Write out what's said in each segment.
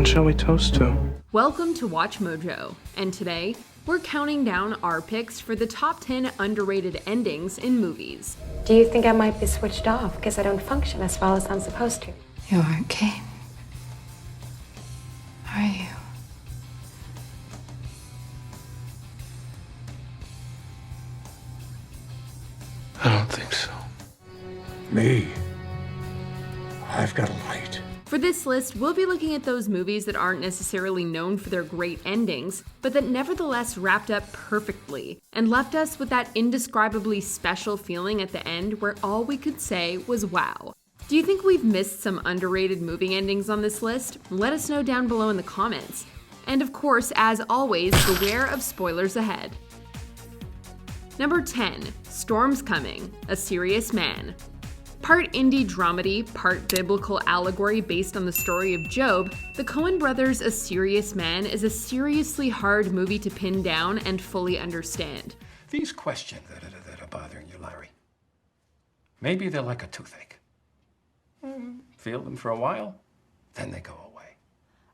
shall we toast to? Welcome to Watch Mojo, and today we're counting down our picks for the top 10 underrated endings in movies. Do you think I might be switched off because I don't function as well as I'm supposed to? You aren't Kane. Are you? I don't think so. Me. I've got a light. For this list, we'll be looking at those movies that aren't necessarily known for their great endings, but that nevertheless wrapped up perfectly and left us with that indescribably special feeling at the end where all we could say was wow. Do you think we've missed some underrated movie endings on this list? Let us know down below in the comments. And of course, as always, beware of spoilers ahead. Number 10, Storm's Coming, A Serious Man. Part indie dramedy, part biblical allegory based on the story of Job, the Coen brothers' A Serious Man is a seriously hard movie to pin down and fully understand. These questions that are bothering you, Larry, maybe they're like a toothache. Feel them for a while, then they go away.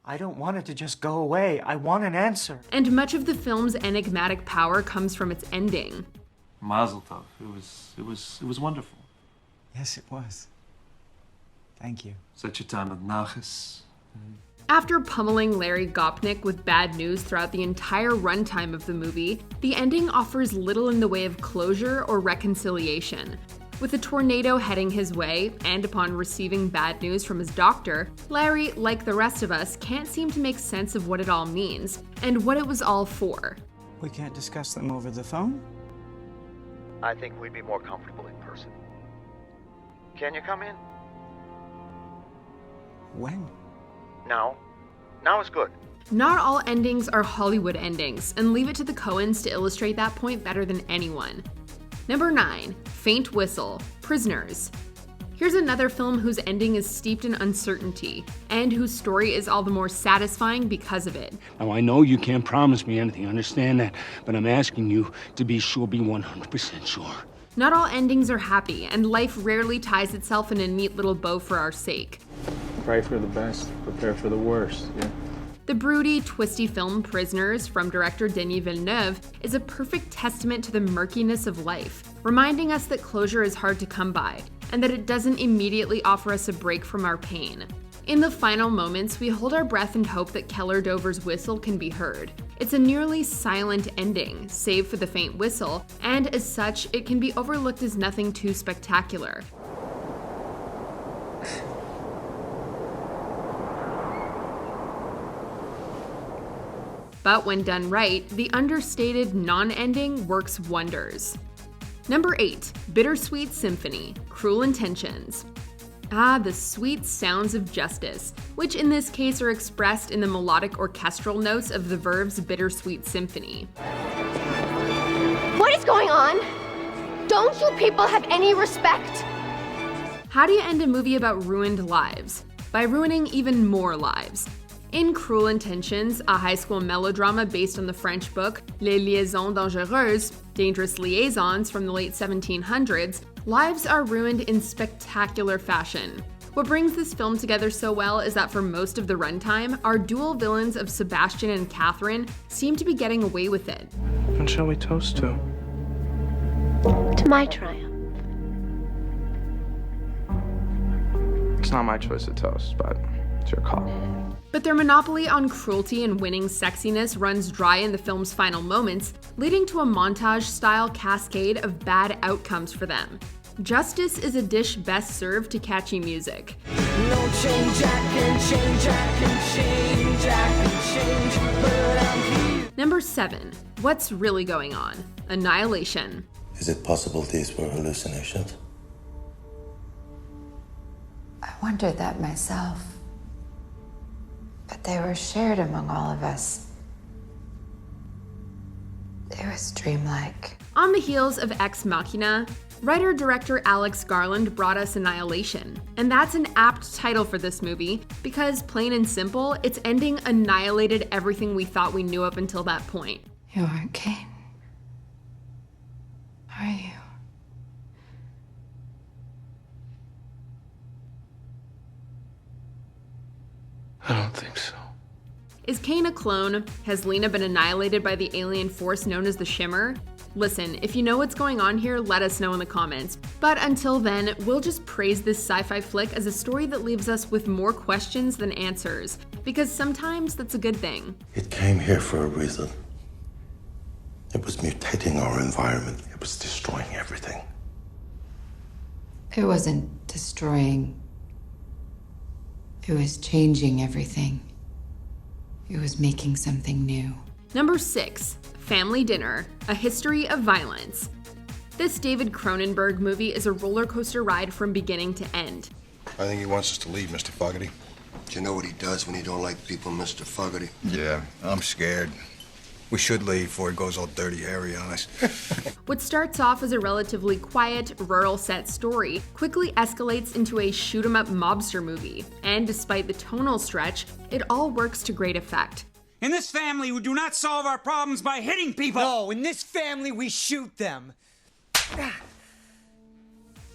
I don't want it to just go away. I want an answer. And much of the film's enigmatic power comes from its ending. Mazel tov. It was wonderful. Yes, it was. Thank you. Such a time of nachas. After pummeling Larry Gopnik with bad news throughout the entire runtime of the movie, the ending offers little in the way of closure or reconciliation. With a tornado heading his way, and upon receiving bad news from his doctor, Larry, like the rest of us, can't seem to make sense of what it all means, and what it was all for. We can't discuss them over the phone? I think we'd be more comfortable in person. Can you come in? When? Now. Now is good. Not all endings are Hollywood endings, and leave it to the Coens to illustrate that point better than anyone. Number 9, Faint Whistle, Prisoners. Here's another film whose ending is steeped in uncertainty, and whose story is all the more satisfying because of it. Now, I know you can't promise me anything, I understand that, but I'm asking you to be 100% sure. Not all endings are happy, and life rarely ties itself in a neat little bow for our sake. Pray for the best, prepare for the worst, yeah. The broody, twisty film Prisoners from director Denis Villeneuve is a perfect testament to the murkiness of life, reminding us that closure is hard to come by, and that it doesn't immediately offer us a break from our pain. In the final moments, we hold our breath and hope that Keller Dover's whistle can be heard. It's a nearly silent ending, save for the faint whistle, and as such, it can be overlooked as nothing too spectacular. But when done right, the understated non-ending works wonders. Number 8, Bittersweet Symphony, Cruel Intentions. Ah, the sweet sounds of justice, which in this case are expressed in the melodic orchestral notes of the Verve's Bittersweet Symphony. What is going on? Don't you people have any respect? How do you end a movie about ruined lives? By ruining even more lives. In Cruel Intentions, a high school melodrama based on the French book Les Liaisons Dangereuses, Dangerous Liaisons from the late 1700s, lives are ruined in spectacular fashion. What brings this film together so well is that for most of the runtime, our dual villains of Sebastian and Catherine seem to be getting away with it. When shall we toast to? To my triumph. It's not my choice to toast, but it's your call. But their monopoly on cruelty and winning sexiness runs dry in the film's final moments, leading to a montage-style cascade of bad outcomes for them. Justice is a dish best served to catchy music. No change, I can change, I can change, I can change, but I'm here. Number 7, What's Really Going On? Annihilation. Is it possible these were hallucinations? I wondered that myself. But they were shared among all of us. It was dreamlike. On the heels of Ex Machina, writer-director Alex Garland brought us Annihilation. And that's an apt title for this movie, because plain and simple, its ending annihilated everything we thought we knew up until that point. You aren't Kane. Are you? I don't think so. Is Kane a clone? Has Lena been annihilated by the alien force known as the Shimmer? Listen, if you know what's going on here, let us know in the comments. But until then, we'll just praise this sci-fi flick as a story that leaves us with more questions than answers, because sometimes that's a good thing. It came here for a reason. It was mutating our environment. It was destroying everything. It wasn't destroying. It was changing everything. It was making something new. Number 6, Family Dinner, A History of Violence. This David Cronenberg movie is a roller coaster ride from beginning to end. I think he wants us to leave, Mr. Fogarty. Do you know what he does when he don't like people, Mr. Fogarty? Yeah, I'm scared. We should leave before he goes all dirty hairy on us. What starts off as a relatively quiet, rural set story quickly escalates into a shoot-'em-up mobster movie. And despite the tonal stretch, it all works to great effect. In this family, we do not solve our problems by hitting people. No, in this family, we shoot them.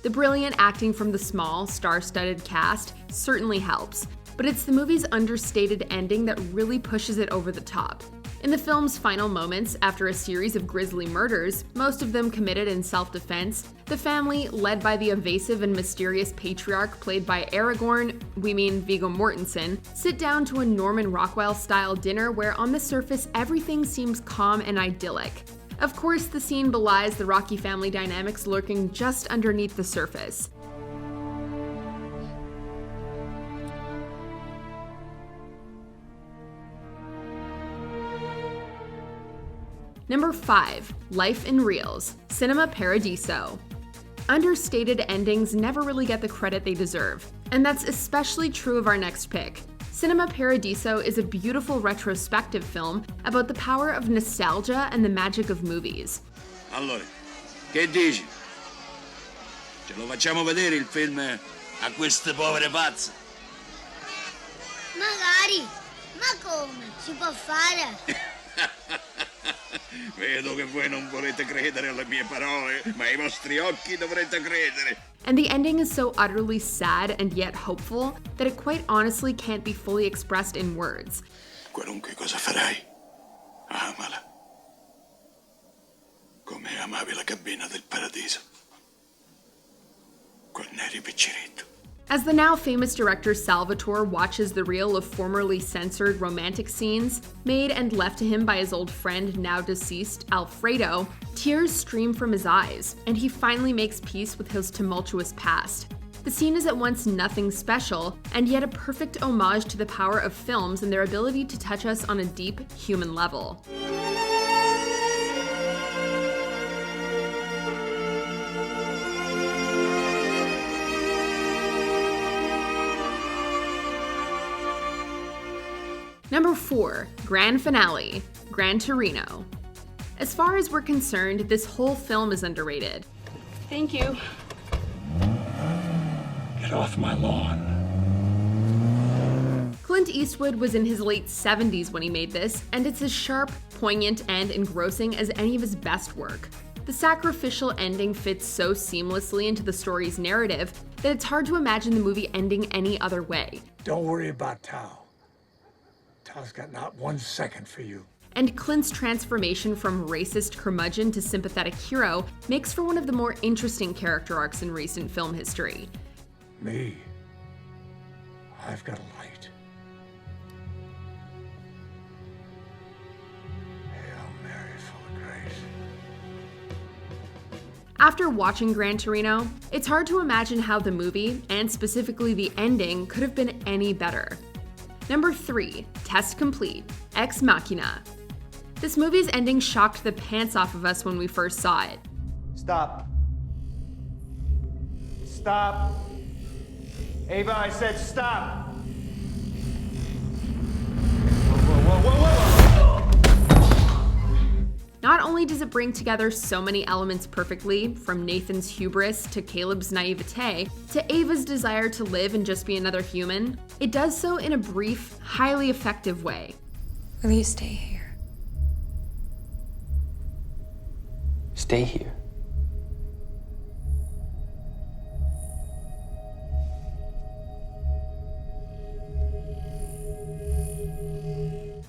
The brilliant acting from the small, star-studded cast certainly helps, but it's the movie's understated ending that really pushes it over the top. In the film's final moments, after a series of grisly murders, most of them committed in self-defense, the family, led by the evasive and mysterious patriarch played by Aragorn, we mean Viggo Mortensen, sit down to a Norman Rockwell-style dinner where on the surface everything seems calm and idyllic. Of course, the scene belies the Rocky family dynamics lurking just underneath the surface. Number 5, Life in Reels, Cinema Paradiso. Understated endings never really get the credit they deserve, and that's especially true of our next pick. Cinema Paradiso is a beautiful retrospective film about the power of nostalgia and the magic of movies. Allora, che dici? Ce lo facciamo vedere il film a queste povere pazze? Magari, ma come? Si può fare? Vedo che voi non volete credere alle mie parole, ma ai vostri occhi dovrete credere. And the ending is so utterly sad and yet hopeful that it quite honestly can't be fully expressed in words. Qualunque cosa farai, amala. Come amavi la cabina del paradiso. Quando eri picciretto. As the now famous director Salvatore watches the reel of formerly censored romantic scenes, made and left to him by his old friend, now deceased, Alfredo, tears stream from his eyes, and he finally makes peace with his tumultuous past. The scene is at once nothing special, and yet a perfect homage to the power of films and their ability to touch us on a deep, human level. Number 4, Grand Finale, Gran Torino. As far as we're concerned, this whole film is underrated. Thank you. Get off my lawn. Clint Eastwood was in his late 70s when he made this, and it's as sharp, poignant, and engrossing as any of his best work. The sacrificial ending fits so seamlessly into the story's narrative that it's hard to imagine the movie ending any other way. Don't worry about Tao. Tao's got not 1 second for you. And Clint's transformation from racist curmudgeon to sympathetic hero makes for one of the more interesting character arcs in recent film history. Me, I've got a light. Hail Mary, full of grace. After watching Gran Torino, it's hard to imagine how the movie, and specifically the ending, could have been any better. Number 3, Test Complete, Ex Machina. This movie's ending shocked the pants off of us when we first saw it. Stop. Stop. Ava, I said stop. Not only does it bring together so many elements perfectly, from Nathan's hubris to Caleb's naivete to Ava's desire to live and just be another human, it does so in a brief, highly effective way. Will you stay here? Stay here.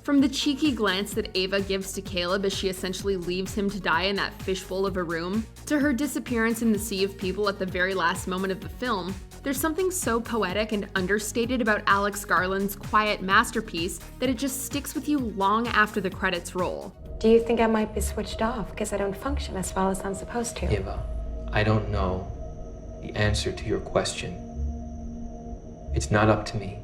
From the cheeky glance that Ava gives to Caleb as she essentially leaves him to die in that fishbowl of a room, to her disappearance in the sea of people at the very last moment of the film, there's something so poetic and understated about Alex Garland's quiet masterpiece that it just sticks with you long after the credits roll. Do you think I might be switched off because I don't function as well as I'm supposed to? Ava, I don't know the answer to your question. It's not up to me.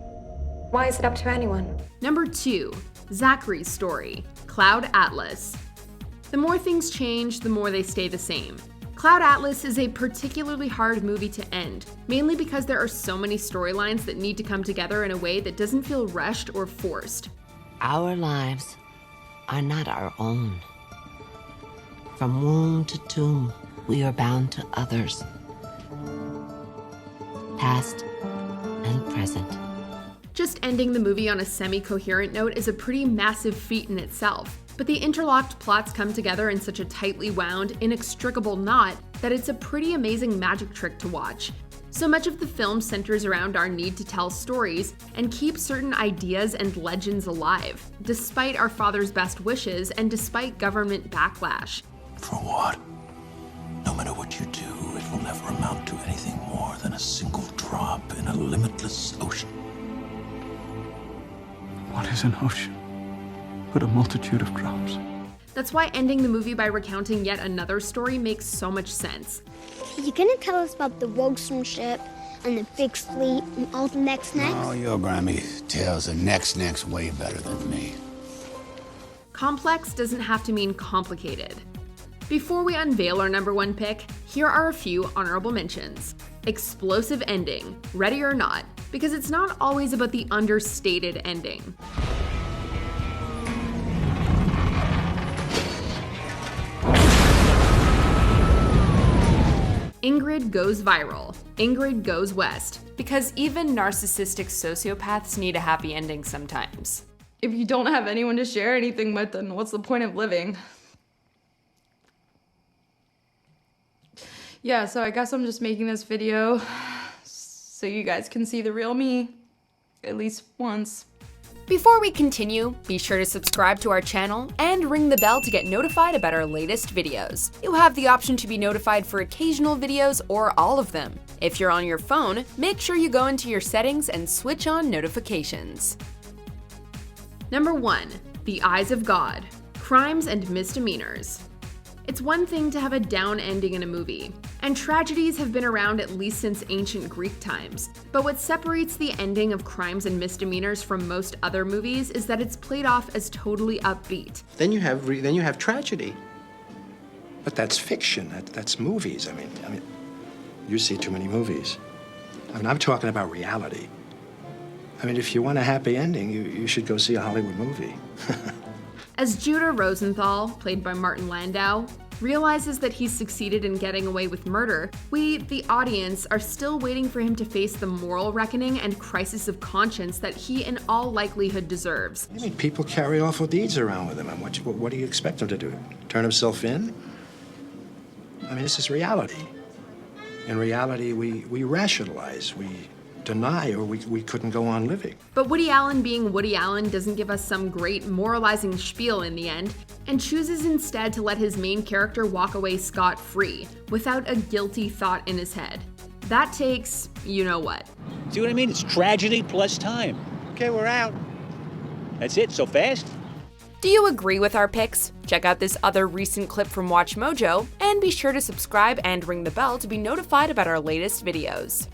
Why is it up to anyone? Number 2, Zachary's story, Cloud Atlas. The more things change, the more they stay the same. Cloud Atlas is a particularly hard movie to end, mainly because there are so many storylines that need to come together in a way that doesn't feel rushed or forced. Our lives are not our own. From womb to tomb, we are bound to others, past and present. Just ending the movie on a semi-coherent note is a pretty massive feat in itself, but the interlocked plots come together in such a tightly wound, inextricable knot that it's a pretty amazing magic trick to watch. So much of the film centers around our need to tell stories and keep certain ideas and legends alive, despite our father's best wishes and despite government backlash. For what? No matter what you do, it will never amount to anything more than a single drop in a limitless ocean. What is an ocean but a multitude of drops? That's why ending the movie by recounting yet another story makes so much sense. You gonna tell us about the Roguestone ship and the big fleet and all the next? Oh, your Grammy tells the next way better than me. Complex doesn't have to mean complicated. Before we unveil our number 1 pick, here are a few honorable mentions. Explosive ending, ready or not, because it's not always about the understated ending. Ingrid goes viral. Ingrid goes west. Because even narcissistic sociopaths need a happy ending sometimes. If you don't have anyone to share anything with, then what's the point of living? Yeah, so I guess I'm just making this video so you guys can see the real me, at least once. Before we continue, be sure to subscribe to our channel and ring the bell to get notified about our latest videos. You have the option to be notified for occasional videos or all of them. If you're on your phone, make sure you go into your settings and switch on notifications. Number 1, The Eyes of God, Crimes and Misdemeanors. It's one thing to have a down ending in a movie, and tragedies have been around at least since ancient Greek times. But what separates the ending of Crimes and Misdemeanors from most other movies is that it's played off as totally upbeat. Then you have tragedy. But that's fiction. That's movies. I mean, you see too many movies. I mean, I'm talking about reality. I mean, if you want a happy ending, you should go see a Hollywood movie. As Judah Rosenthal, played by Martin Landau, realizes that he's succeeded in getting away with murder, we, the audience, are still waiting for him to face the moral reckoning and crisis of conscience that he in all likelihood deserves. I mean, people carry awful deeds around with them, and what do you expect them to do? Turn himself in? I mean, this is reality. In reality, we rationalize, we deny, or we couldn't go on living. But Woody Allen being Woody Allen doesn't give us some great moralizing spiel in the end, and chooses instead to let his main character walk away scot-free, without a guilty thought in his head. That takes, you know what. See what I mean? It's tragedy plus time. Okay, we're out. That's it, so fast? Do you agree with our picks? Check out this other recent clip from WatchMojo, and be sure to subscribe and ring the bell to be notified about our latest videos.